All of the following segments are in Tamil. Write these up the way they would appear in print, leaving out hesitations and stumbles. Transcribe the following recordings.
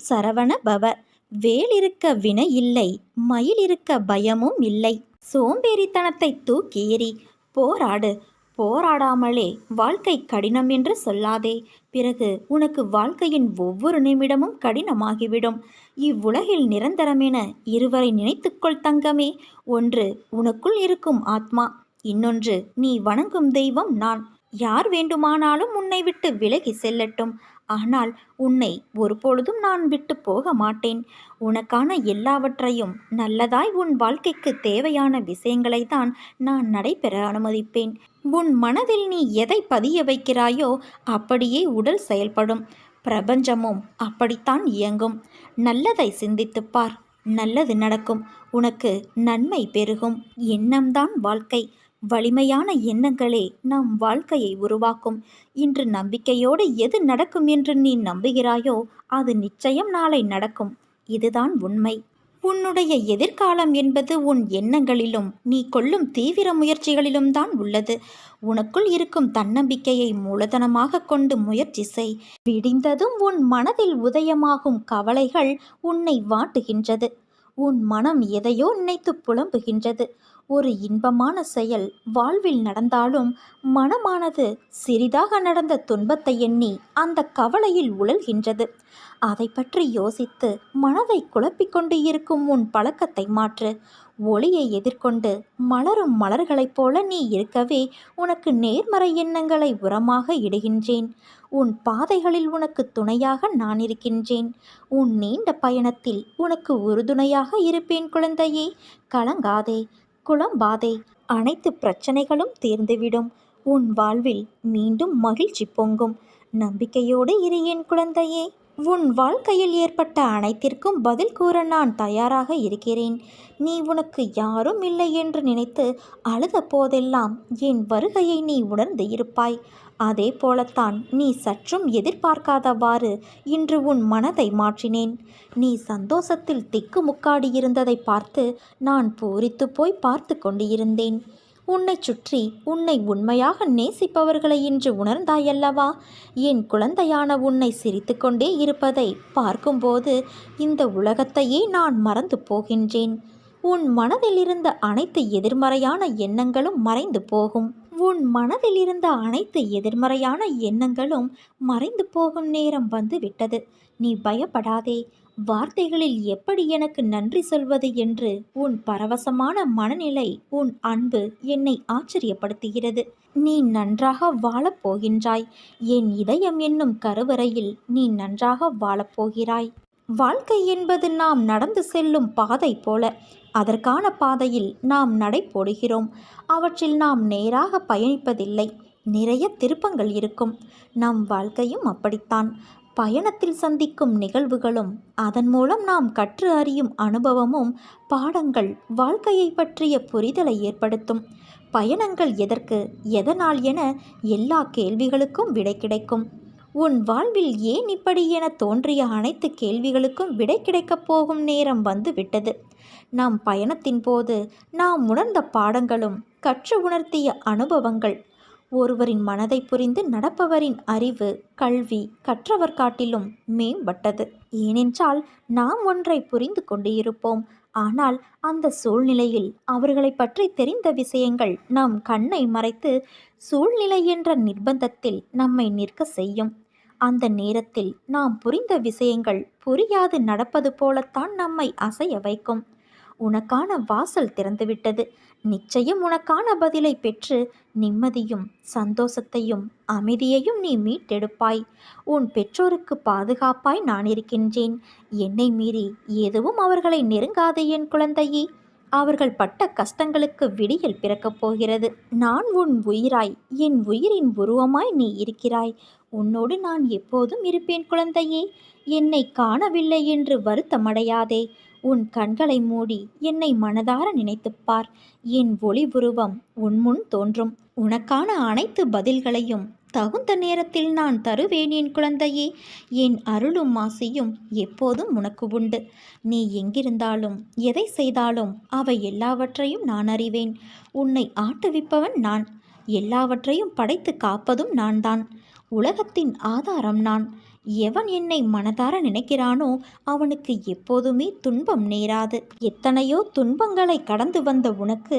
சரவண பவ. வேல் இருக்க வினை இல்லை, மயில் இருக்க பயமும் இல்லை. சோம்பேறித்தனத்தை தூக்கி எறி, போராடு. போராடாமலே வாழ்க்கை கடினம் என்று சொல்லாதே. பிறகு உனக்கு வாழ்க்கையின் ஒவ்வொரு நிமிடமும் கடினமாகிவிடும். இவ்வுலகில் நிரந்தரமென இருவரை நினைத்துக்கொள் தங்கமே. ஒன்று உனக்குள் இருக்கும் ஆத்மா, இன்னொன்று நீ வணங்கும் தெய்வம் நான். யார் வேண்டுமானாலும் உன்னை விட்டு விலகி செல்லட்டும், ஆனால் உன்னை ஒருபொழுதும் நான் விட்டு போக மாட்டேன். உனக்கான எல்லாவற்றையும், நல்லதாய் உன் வாழ்க்கைக்கு தேவையான விஷயங்களை தான் நான் நடைபெற அனுமதிப்பேன். உன் மனதில் நீ எதை பதிய வைக்கிறாயோ அப்படியே உடல் செயல்படும். பிரபஞ்சமும் அப்படித்தான் இயங்கும். நல்லதை சிந்தித்துப்பார், நல்லது நடக்கும். உனக்கு நன்மை பெருகும். எண்ணம்தான் வாழ்க்கை. வலிமையான எண்ணங்களே நம் வாழ்க்கையை உருவாக்கும். இன்று நம்பிக்கையோடு எது நடக்கும் என்று நீ நம்புகிறாயோ அது நிச்சயம் நாளை நடக்கும். இதுதான் உண்மை. உன்னுடைய எதிர்காலம் என்பது உன் எண்ணங்களிலும் நீ கொள்ளும் தீவிர முயற்சிகளிலும் தான் உள்ளது. உனக்குள் இருக்கும் தன்னம்பிக்கையை மூலதனமாக கொண்டு முயற்சி செய். விடிந்ததும் உன் மனதில் உதயமாகும் கவலைகள் உன்னை வாட்டுகின்றது. உன் மனம் எதையோ நினைத்து புலம்புகின்றது. ஒரு இன்பமான செயல் வாழ்வில் நடந்தாலும் மனமானது சிறிதாக நடந்த துன்பத்தை எண்ணி அந்த கவலையில் உழல்கின்றது. அதை பற்றி யோசித்து மனதை குழப்பிக்கொண்டு இருக்கும் உன் பழக்கத்தை மாற்று. ஒளியை எதிர்கொண்டு மலரும் மலர்களைப் போல நீ இருக்கவே உனக்கு நேர்மறை எண்ணங்களை உரமாக இடுகின்றேன். உன் பாதைகளில் உனக்கு துணையாக நான் இருக்கின்றேன். உன் நீண்ட பயணத்தில் உனக்கு உறுதுணையாக இருப்பேன் குழந்தையே. கலங்காதே, குழம்பாதே. அனைத்து பிரச்சனைகளும் தீர்ந்துவிடும். உன் வாழ்வில் மீண்டும் மகிழ்ச்சி பொங்கும். நம்பிக்கையோடு இரு என் குழந்தையே. உன் வாழ்க்கையில் ஏற்பட்ட அனைத்திற்கும் பதில் கூற நான் தயாராக இருக்கிறேன். நீ உனக்கு யாரும் இல்லை என்று நினைத்து அழுத போதெல்லாம் என் வருகையை நீ உணர்ந்து இருப்பாய். அதே போலத்தான் நீ சற்றும் எதிர்பார்க்காதவாறு இன்று உன் மனதை மாற்றினேன். நீ சந்தோஷத்தில் திக்குமுக்காடியிருந்ததை பார்த்து நான் பூரித்து போய் பார்த்து கொண்டிருந்தேன். உன்னை சுற்றி உன்னை உண்மையாக நேசிப்பவர்களை இன்று உணர்ந்தாயல்லவா? என் குழந்தையான உன்னை சிரித்து கொண்டே இருப்பதை பார்க்கும்போது இந்த உலகத்தையே நான் மறந்து போகின்றேன். உன் மனதில் இருந்த அனைத்து எதிர்மறையான எண்ணங்களும் மறைந்து போகும். உன் மனதில் இருந்த அனைத்து எதிர்மறையான எண்ணங்களும் மறைந்து போகும் நேரம் வந்து விட்டது. நீ பயப்படாதே. வார்த்தைகளில் எப்படி எனக்கு நன்றி சொல்வது என்று உன் பரவசமான மனநிலை, உன் அன்பு என்னை ஆச்சரியப்படுத்துகிறது. நீ நன்றாக வாழப்போகின்றாய். என் இதயம் என்னும் கருவறையில் நீ நன்றாக வாழப்போகிறாய். வாழ்க்கை என்பது நாம் நடந்து செல்லும் பாதை போல. அதற்கான பாதையில் நாம் நடை போடுகிறோம். அவற்றில் நாம் நேராக பயணிப்பதில்லை. நிறைய திருப்பங்கள் இருக்கும். நம் வாழ்க்கையும் அப்படித்தான். பயணத்தில் சந்திக்கும் நிகழ்வுகளும் அதன் மூலம் நாம் கற்று அறியும் அனுபவமும் பாடங்கள் வாழ்க்கையை பற்றிய புரிதலை ஏற்படுத்தும். பயணங்கள் எதற்கு, எதனால் என எல்லா கேள்விகளுக்கும் விடை கிடைக்கும். உன் வாழ்வில் ஏன் இப்படி என தோன்றிய அனைத்து கேள்விகளுக்கும் விடை கிடைக்கப் போகும் நேரம் வந்து விட்டது. நம் பயணத்தின் போது நாம் உணர்ந்த பாடங்களும் கற்று உணர்த்திய அனுபவங்கள். ஒருவரின் மனதை புரிந்து நடப்பவரின் அறிவு, கல்வி கற்றவர் காட்டிலும் மேம்பட்டது. ஏனென்றால் நாம் ஒன்றை புரிந்து கொண்டு இருப்போம். ஆனால் அந்த சூழ்நிலையில் அவர்களை பற்றி தெரிந்த விஷயங்கள் நம் கண்ணை மறைத்து சூழ்நிலை என்ற நிர்பந்தத்தில் நம்மை நிற்க செய்யும். அந்த நேரத்தில் நாம் புரிந்த விஷயங்கள் புரியாது நடப்பது போலத்தான் நம்மை அசைய வைக்கும். உனக்கான வாசல் திறந்துவிட்டது. நிச்சயம் உனக்கான பதிலை பெற்று நிம்மதியும் சந்தோஷத்தையும் அமைதியையும் நீ மீட்டெடுப்பாய். உன் பெற்றோருக்கு பாதுகாப்பாய் நான் இருக்கின்றேன். என்னை மீறி எதுவும் அவர்களை நெருங்காது என் குழந்தையே. அவர்கள் பட்ட கஷ்டங்களுக்கு விடியல் பிறக்கப் போகிறது. நான் உன் உயிராய், என் உயிரின் உருவமாய் நீ இருக்கிறாய். உன்னோடு நான் எப்போதும் இருப்பேன் குழந்தையே. என்னை காணவில்லை என்று வருத்தமடையாதே. உன் கண்களை மூடி என்னை மனதார நினைத்துப்பார். என் ஒளி உருவம் உன்முன் தோன்றும். உனக்கான அனைத்து பதில்களையும் தகுந்த நேரத்தில் நான் தருவேன் என் குழந்தையே. என் அருளும் ஆசையும் எப்போதும் உனக்கு உண்டு. நீ எங்கிருந்தாலும் எதை செய்தாலும் அவை எல்லாவற்றையும் நான் அறிவேன். உன்னை ஆட்டுவிப்பவன் நான். எல்லாவற்றையும் படைத்து காப்பதும் நான் தான். உலகத்தின் ஆதாரம் நான். எவன் என்னை மனதார நினைக்கிறானோ அவனுக்கு எப்போதுமே துன்பம் நேராது. எத்தனையோ துன்பங்களை கடந்து வந்த உனக்கு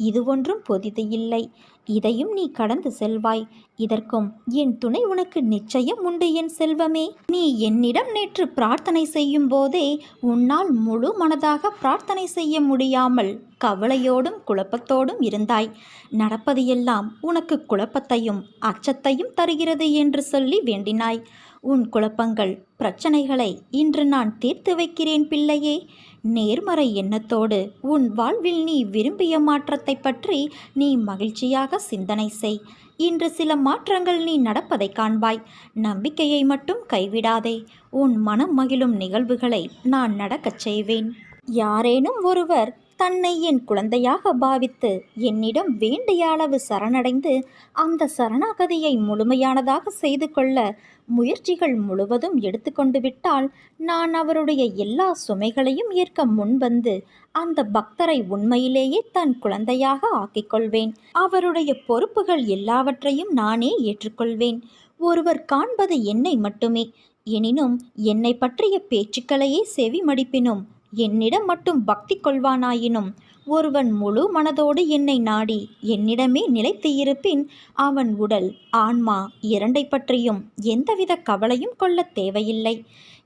இது ஒன்றும் புதிது இல்லை. இதையும் நீ கடந்து செல்வாய். இதற்கும் என் துணை உனக்கு நிச்சயம் உண்டு என் செல்வமே. நீ என்னிடம் நேற்று பிரார்த்தனை செய்யும் போதே உன்னால் முழு மனதாக பிரார்த்தனை செய்ய முடியாமல் கவலையோடும் குழப்பத்தோடும் இருந்தாய். நடப்பது எல்லாம் உனக்கு குழப்பத்தையும் அச்சத்தையும் தருகிறது என்று சொல்லி வேண்டினாய். உன் குழப்பங்கள் பிரச்சனைகளை இன்று நான் தீர்த்து வைக்கிறேன் பிள்ளையே. நேர்மறை எண்ணத்தோடு உன் வாழ்வில் நீ விரும்பிய மாற்றத்தை பற்றி நீ மகிழ்ச்சியாக சிந்தனை செய். இன்று சில மாற்றங்கள் நீ நடப்பதை காண்பாய். நம்பிக்கையை மட்டும் கைவிடாதே. உன் மனம் மகிழும் நிகழ்வுகளை நான் நடக்கச் செய்வேன். யாரேனும் ஒருவர் தன்னை என் குழந்தையாக பாவித்து என்னிடம் வேண்டிய அளவு சரணடைந்து அந்த சரணாகதியை முழுமையானதாக செய்து கொள்ள முயற்சிகள் முழுவதும் எடுத்துக்கொண்டு விட்டால் நான் அவருடைய எல்லா சுமைகளையும் ஏற்க முன்வந்து அந்த பக்தரை உண்மையிலேயே தன் குழந்தையாக ஆக்கிக்கொள்வேன். அவருடைய பொறுப்புகள் எல்லாவற்றையும் நானே ஏற்றுக்கொள்வேன். ஒருவர் காண்பது என்னை மட்டுமே. எனினும் என்னை பற்றிய பேச்சுக்களையே செவி மடிப்பினும் என்னிடம் மட்டும் பக்தி கொள்வானாயினும் ஒருவன் முழு மனதோடு என்னை நாடி என்னிடமே நிலைத்து இருப்பின் அவன் உடல் ஆன்மா இரண்டை பற்றியும் எந்தவித கவலையும் கொள்ள தேவையில்லை.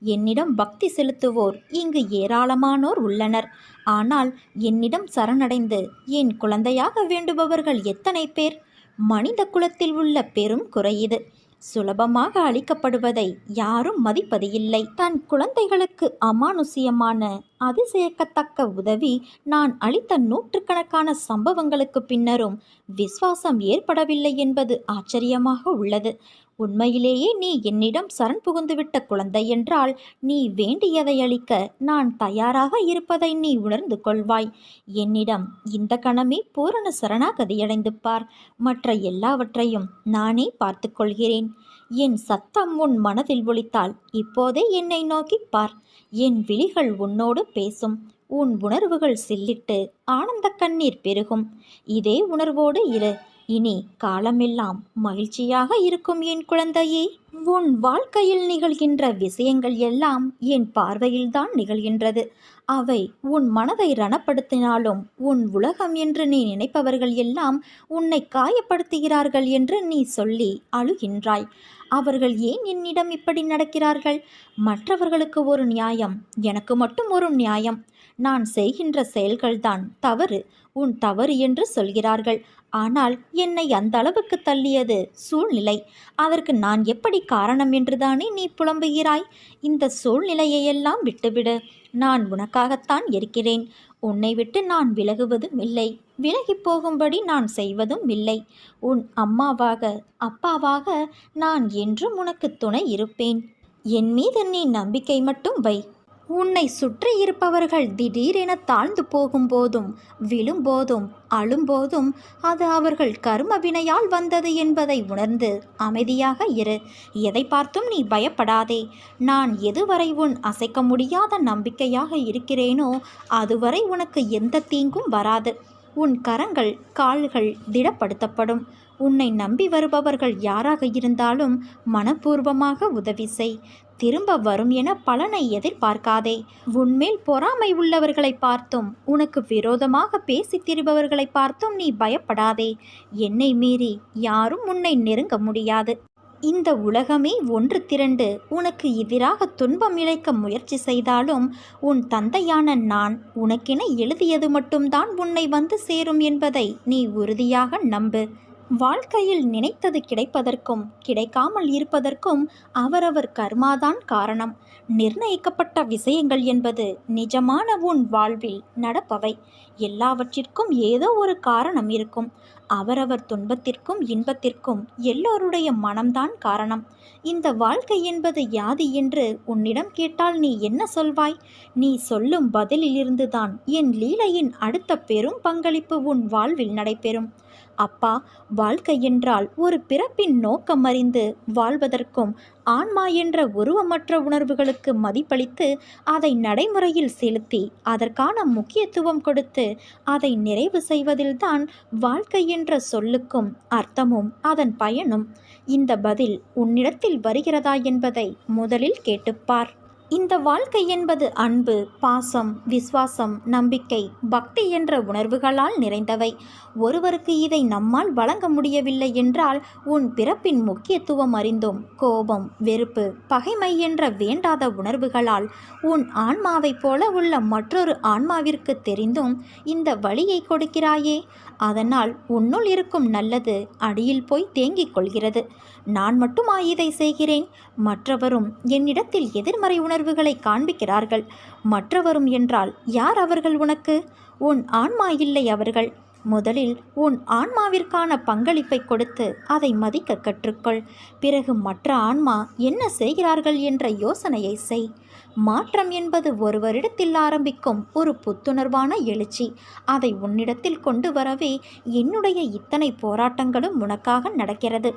என்னிடம் பக்தி செலுத்துவோர் இங்கு ஏராளமானோர் உள்ளனர். ஆனால் என்னிடம் சரணடைந்து என் குழந்தையாக வேண்டுபவர்கள் எத்தனை பேர்? மனித குலத்தில் உள்ள பெரும் குறை இது. சுலபமாக அளிக்கப்படுவதை யாரும் மதிப்பது இல்லை. தன் குழந்தைகளுக்கு அமானுஷ்யமான அதிசயக்கத்தக்க உதவி நான் அளித்த நூற்றுக்கணக்கான சம்பவங்களுக்கு பின்னரும் விசுவாசம் ஏற்படவில்லை என்பது ஆச்சரியமாக உள்ளது. உண்மையிலேயே நீ என்னிடம் சரண் புகுந்துவிட்ட குழந்தை என்றால் நீ வேண்டியதை அளிக்க நான் தயாராக இருப்பதை நீ உணர்ந்து கொள்வாய். என்னிடம் இந்த கணமே பூரண சரணாகதியடைந்து பார். மற்ற எல்லாவற்றையும் நானே பார்த்து கொள்கிறேன். என் சத்தம் உன் மனதில் ஒலித்தால் இப்போதே என்னை நோக்கி பார். என் விழிகள் உன்னோடு பேசும். உன் உணர்வுகள் சில்லிட்டு ஆனந்த கண்ணீர் பெருகும். இதே உணர்வோடு இரு. இனி காலமெல்லாம் மகிழ்ச்சியாக இருக்கும் என் குழந்தையே. உன் வாழ்க்கையில் நிகழ்கின்ற விஷயங்கள் எல்லாம் என் பார்வையில்தான் நிகழ்கின்றது. அவை உன் மனதை ரணப்படுத்தினாலும் உன் உலகம் என்று நீ நினைப்பவர்கள் எல்லாம் உன்னை காயப்படுத்துகிறார்கள் என்று நீ சொல்லி அழுகின்றாய். அவர்கள் ஏன் என்னிடம் இப்படி நடக்கிறார்கள்? மற்றவர்களுக்கு ஒரு நியாயம், எனக்கு மட்டும் ஒரு நியாயம். நான் செய்கின்ற செயல்கள்தான் தவறு, உன் தவறு என்று சொல்கிறார்கள். ஆனால் என்னை அந்த அளவுக்கு தள்ளியது சூழ்நிலை. அதற்கு நான் எப்படி காரணம் என்றுதானே நீ புலம்புகிறாய்? இந்த சூழ்நிலையெல்லாம் விட்டுவிடு. நான் உனக்காகத்தான் இருக்கிறேன். உன்னை விட்டு நான் விலகுவதும் இல்லை, விலகி போகும்படி நான் செய்வதும் இல்லை. உன் அம்மாவாக அப்பாவாக நான் என்றும் உனக்கு துணை இருப்பேன். என் மீது நீ நம்பிக்கை மட்டும் வை. உன்னை சுற்றி இருப்பவர்கள் திடீரென தாழ்ந்து போகும்போதும் விழும்போதும் அழும்போதும் அது அவர்கள் கர்ம வினையால் வந்தது என்பதை உணர்ந்து அமைதியாக இரு. எதை பார்த்தும் நீ பயப்படாதே. நான் எதுவரை உன் அசைக்க முடியாத நம்பிக்கையாக இருக்கிறேனோ அதுவரை உனக்கு எந்த தீங்கும் வராது. உன் கரங்கள் கால்கள் திடப்படுத்தப்படும். உன்னை நம்பி வருபவர்கள் யாராக இருந்தாலும் மனப்பூர்வமாக உதவி செய். திரும்ப வரும் என பலனை எதிர்பார்க்காதே. உன்மேல் பொறாமை உள்ளவர்களை பார்த்தும் உனக்கு விரோதமாக பேசித் திரிபவர்களை பார்த்தும் நீ பயப்படாதே. என்னை மீறி யாரும் உன்னை நெருங்க முடியாது. இந்த உலகமே ஒன்று திரண்டு உனக்கு எதிராக துன்பம் இழைக்க முயற்சி செய்தாலும் உன் தந்தையான நான் உனக்கென எழுதியது மட்டும்தான் உன்னை வந்து சேரும் என்பதை நீ உறுதியாக நம்பு. வாழ்க்கையில் நினைத்தது கிடைப்பதற்கும் கிடைக்காமல் இருப்பதற்கும் அவரவர் கர்மாதான் காரணம். நிர்ணயிக்கப்பட்ட விஷயங்கள் என்பது நிஜமான உன் வாழ்வில் நடப்பவை. எல்லாவற்றிற்கும் ஏதோ ஒரு காரணம் இருக்கும். அவரவர் துன்பத்திற்கும் இன்பத்திற்கும் எல்லோருடைய மனம்தான் காரணம். இந்த வாழ்க்கை என்பது யாது என்று உன்னிடம் கேட்டால் நீ என்ன சொல்வாய்? நீ சொல்லும் பதிலிலிருந்துதான் என் லீலையின் அடுத்த பெரும் பங்களிப்பு உன் வாழ்வில் நடைபெறும். அப்பா, வாழ்க்கை என்றால் ஒரு பிறப்பின் நோக்கம் அறிந்து வாழ்வதற்கும் ஆன்மா என்ற உருவமற்ற உணர்வுகளுக்கு மதிப்பளித்து அதை நடைமுறையில் செலுத்தி அதற்கான முக்கியத்துவம் கொடுத்து அதை நிறைவு செய்வதில்தான் வாழ்க்கை என்ற சொல்லுக்கும் அர்த்தமும் அதன் பயனும். இந்த பதில் உன்னிடத்தில் வருகிறதா என்பதை முதலில் கேட்டுப்பார். இந்த வாழ்க்கை என்பது அன்பு, பாசம், விசுவாசம், நம்பிக்கை, பக்தி என்ற உணர்வுகளால் நிறைந்தவை. ஒருவருக்கு இதை நம்மால் வழங்க முடியவில்லை என்றால் உன் பிறப்பின் முக்கியத்துவம் அறிந்தும் கோபம், வெறுப்பு, பகைமை என்ற வேண்டாத உணர்வுகளால் உன் ஆன்மாவைப் போல உள்ள மற்றொரு ஆன்மாவிற்கு தெரிந்தும் இந்த வழியை கொடுக்கிறாயே. அதனால் உன்னுள் இருக்கும் நல்லது அடியில் போய் தேங்கிக் கொள்கிறது. நான் மட்டுமா இதை செய்கிறேன்? மற்றவரும் என்னிடத்தில் எதிர்மறை உணர்வுகளை காண்பிக்கிறார்கள். மற்றவரும் என்றால் யார் அவர்கள்? உனக்கு உன் ஆன்மா இல்லை அவர்கள். முதலில் உன் ஆன்மாவிற்கான பங்களிப்பை கொடுத்து அதை மதிக்க கற்றுக்கொள். பிறகு மற்ற ஆன்மா என்ன செய்கிறார்கள் என்ற யோசனையை செய். மாற்றம் என்பது ஒருவரிடத்தில் ஆரம்பிக்கும் ஒரு புத்துணர்வான எழுச்சி. அதை உன்னிடத்தில் கொண்டு வரவே என்னுடைய இத்தனை போராட்டங்களும் உனக்காக நடக்கிறது.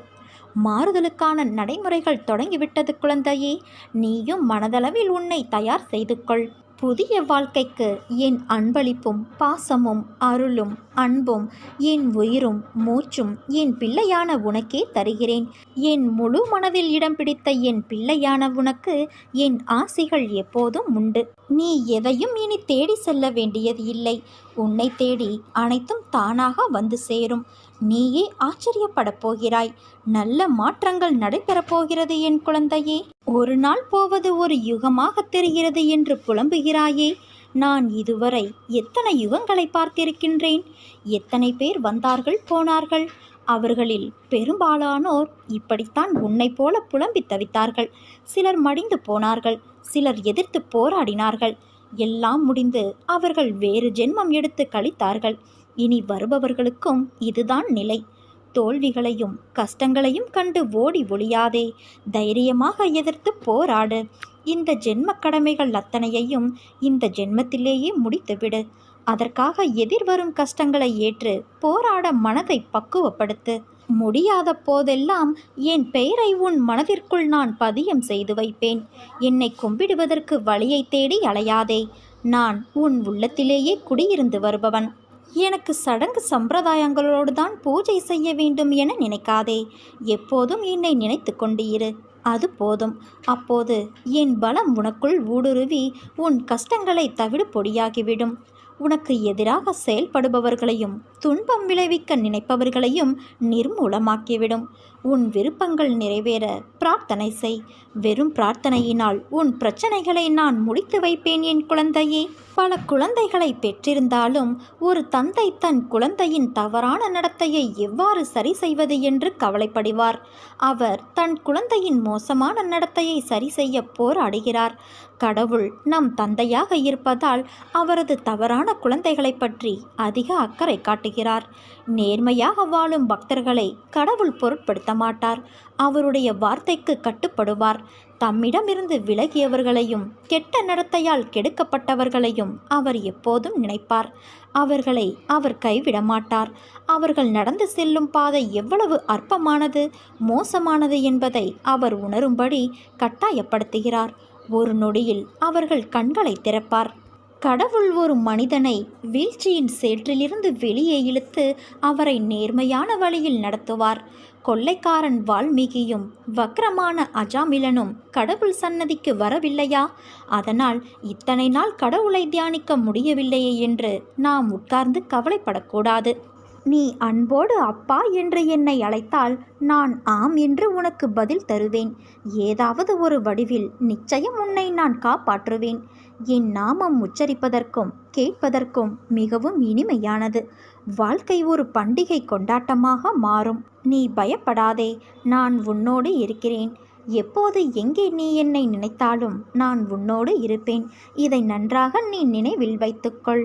மாறுதலுக்கான நடைமுறைகள் தொடங்கிவிட்டது குழந்தையே. நீயும் மனதளவில் உன்னை தயார் செய்து கொள். புதிய வாழ்க்கைக்கு என் அன்பளிப்பும் பாசமும் அருளும் அன்பும் என் உயிரும் மூச்சும் என் பிள்ளையான உனக்கே தருகிறேன். என் முழு மனதில் இடம் பிடித்த என் பிள்ளையான உனக்கு என் ஆசிகள் எப்போதும் உண்டு. நீ எதையும் இனி தேடி செல்ல வேண்டியது இல்லை. உன்னை தேடி அனைத்தும் தானாக வந்து சேரும். நீயே ஆச்சரியப்படப் போகிறாய். நல்ல மாற்றங்கள் நடைபெறப் போகிறது என் குழந்தையே. ஒரு நாள் போவது ஒரு யுகமாக தெரிகிறது என்று புலம்புகிறாயே. நான் இதுவரை எத்தனை யுகங்களை பார்த்திருக்கின்றேன். எத்தனை பேர் வந்தார்கள் போனார்கள். அவர்களில் பெரும்பாலானோர் இப்படித்தான் உன்னை போல புலம்பி தவித்தார்கள். சிலர் மடிந்து போனார்கள், சிலர் எதிர்த்து போராடினார்கள். எல்லாம் முடிந்து அவர்கள் வேறு ஜென்மம் எடுத்து கழித்தார்கள். இனி வருபவர்களுக்கும் இதுதான் நிலை. தோல்விகளையும் கஷ்டங்களையும் கண்டு ஓடி ஒளியாதே. தைரியமாக எதிர்த்து போராடு. இந்த ஜென்ம கடமைகள் அத்தனையையும் இந்த ஜென்மத்திலேயே முடித்துவிடு. அதற்காக எதிர்வரும் கஷ்டங்களை ஏற்று போராட மனதை பக்குவப்படுத்து. முடியாத போதெல்லாம் என் பெயரை உன் மனதிற்குள் நான் பதியம் செய்து வைப்பேன். என்னை கும்பிடுவதற்கு வழியை தேடி அலையாதே. நான் உன் உள்ளத்திலேயே குடியிருந்து வருபவன். எனக்கு சடங்கு சம்பிரதாயங்களோடு தான் பூஜை செய்ய வேண்டும் என நினைக்காதே. எப்போதும் என்னை நினைத்து கொண்டு இரு. அது போதும். அப்போது என் பலம் உனக்குள் ஊடுருவி உன் கஷ்டங்களை தவிடு பொடியாகிவிடும். உனக்கு எதிராக செயல்படுபவர்களையும் துன்பம் விளைவிக்க நினைப்பவர்களையும் நிர்மூலமாக்கிவிடும். உன் விருப்பங்கள் நிறைவேற பிரார்த்தனை செய். வெறும் பிரார்த்தனையினால் உன் பிரச்சனைகளை நான் முடித்து வைப்பேன் என் குழந்தையே. பல குழந்தைகளை பெற்றிருந்தாலும் ஒரு தந்தை தன் குழந்தையின் தவறான நடத்தையை எவ்வாறு சரி செய்வது என்று கவலைப்படுவார். அவர் தன் குழந்தையின் மோசமான நடத்தையை சரி செய்ய போராடுகிறார். கடவுள் நம் தந்தையாக இருப்பதால் அவரது தவறான குழந்தைகளை பற்றி அதிக அக்கறை காட்டுகிறார். நேர்மையாக வாழும் பக்தர்களை கடவுள் பொருட்படுத்த மாட்டார். அவருடைய வார்த்தைக்கு கட்டுப்படுவார். தம்மிடமிருந்து விலகியவர்களையும் கெட்ட நடத்தையால் கெடுக்கப்பட்டவர்களையும் அவர் எப்போதும் நினைப்பார். அவர்களை அவர் கைவிட மாட்டார். அவர்கள் நடந்து செல்லும் பாதை எவ்வளவு அற்பமானது, மோசமானது என்பதை அவர் உணரும்படி கட்டாயப்படுத்துகிறார். ஒரு நொடியில் அவர்கள் கண்களை திறப்பார். கடவுள் ஒரு மனிதனை வீழ்ச்சியின் சேற்றிலிருந்து வெளியே இழுத்து அவரை நேர்மையான வழியில் நடத்துவார். கொள்ளைக்காரன் வால்மீகியும் வக்ரமான அஜாமிலனும் கடவுள் சன்னதிக்கு வரவில்லையா? அதனால் இத்தனை நாள் கடவுளை தியானிக்க முடியவில்லையே என்று நாம் உட்கார்ந்து கவலைப்படக்கூடாது. நீ அன்போடு அப்பா என்று என்னை அழைத்தால் நான் ஆம் என்று உனக்கு பதில் தருவேன். ஏதாவது ஒரு வடிவில் நிச்சயம் உன்னை நான் காப்பாற்றுவேன். என் நாமம் உச்சரிப்பதற்கும் கேட்பதற்கும் மிகவும் இனிமையானது. வாழ்க்கை ஒரு பண்டிகை கொண்டாட்டமாக மாறும். நீ பயப்படாதே. நான் உன்னோடு இருக்கிறேன். எப்போது எங்கே நீ என்னை நினைத்தாலும் நான் உன்னோடு இருப்பேன். இதை நன்றாக நீ நினைவில் வைத்துக்கொள்.